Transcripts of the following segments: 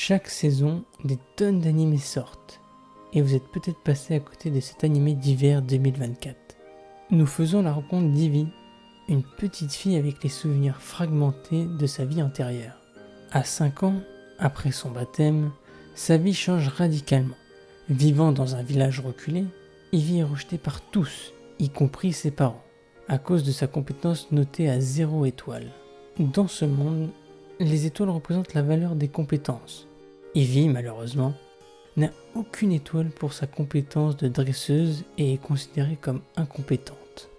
Chaque saison, des tonnes d'animés sortent, et vous êtes peut-être passé à côté de cet animé d'hiver 2024. Nous faisons la rencontre d'Ivy, une petite fille avec les souvenirs fragmentés de sa vie antérieure. À 5 ans, après son baptême, sa vie change radicalement. Vivant dans un village reculé, Ivy est rejetée par tous, y compris ses parents, à cause de sa compétence notée à 0 étoile. Dans ce monde, les étoiles représentent la valeur des compétences. Ivy, malheureusement, n'a aucune étoile pour sa compétence de dresseuse et est considérée comme incompétente.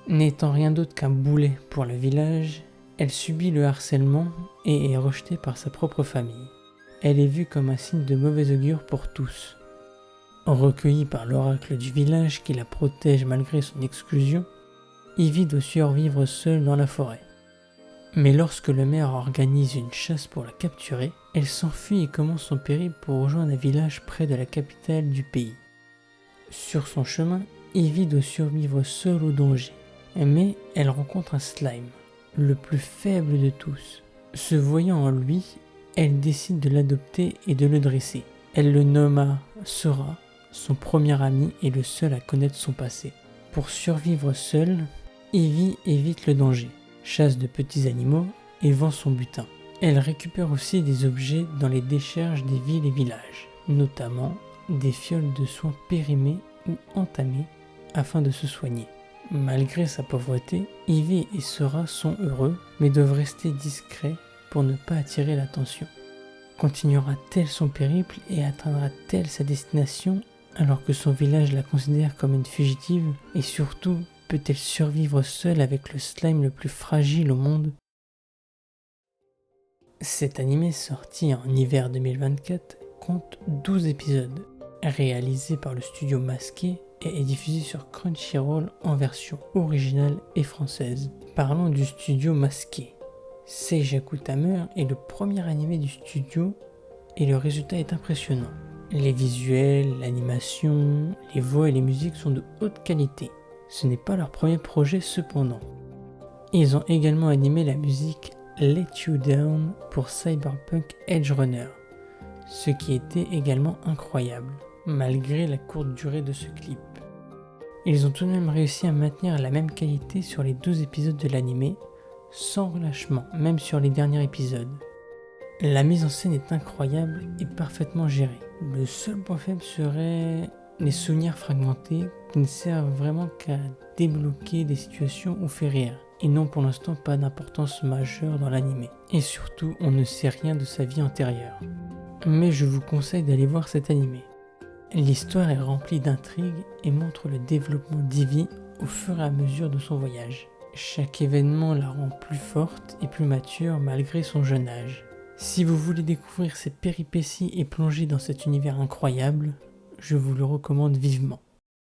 N'étant rien d'autre qu'un boulet pour le village, elle subit le harcèlement et est rejetée par sa propre famille. Elle est vue comme un signe de mauvais augure pour tous. Recueillie par l'oracle du village qui la protège malgré son exclusion, Ivy doit survivre seule dans la forêt. Mais lorsque le maire organise une chasse pour la capturer, elle s'enfuit et commence son périple pour rejoindre un village près de la capitale du pays. Sur son chemin, Ivy doit survivre seule au danger, mais elle rencontre un slime, le plus faible de tous. Se voyant en lui, elle décide de l'adopter et de le dresser. Elle le nomma Sora, son premier ami et le seul à connaître son passé. Pour survivre seule, Ivy évite le danger, chasse de petits animaux et vend son butin. Elle récupère aussi des objets dans les décharges des villes et villages, notamment des fioles de soins périmées ou entamées afin de se soigner. Malgré sa pauvreté, Ivy et Sora sont heureux, mais doivent rester discrets pour ne pas attirer l'attention. Continuera-t-elle son périple et atteindra-t-elle sa destination alors que son village la considère comme une fugitive? Et surtout, peut-elle survivre seule avec le slime le plus fragile au monde? Cet animé sorti en hiver 2024 compte 12 épisodes, réalisé par le studio Masqué et est diffusé sur Crunchyroll en version originale et française. Parlons du studio Masqué. Seijaku Tamer est le premier animé du studio et le résultat est impressionnant. Les visuels, l'animation, les voix et les musiques sont de haute qualité. Ce n'est pas leur premier projet cependant. Ils ont également animé la musique Let You Down pour Cyberpunk Edge Runner, ce qui était également incroyable, malgré la courte durée de ce clip. Ils ont tout de même réussi à maintenir la même qualité sur les 12 épisodes de l'animé, sans relâchement, même sur les derniers épisodes. La mise en scène est incroyable et parfaitement gérée. Le seul point faible serait les souvenirs fragmentés qui ne servent vraiment qu'à débloquer des situations ou faire rire, et n'ont pour l'instant pas d'importance majeure dans l'anime. Et surtout, on ne sait rien de sa vie antérieure. Mais je vous conseille d'aller voir cet animé. L'histoire est remplie d'intrigues et montre le développement d'Ivy au fur et à mesure de son voyage. Chaque événement la rend plus forte et plus mature malgré son jeune âge. Si vous voulez découvrir ses péripéties et plonger dans cet univers incroyable, je vous le recommande vivement.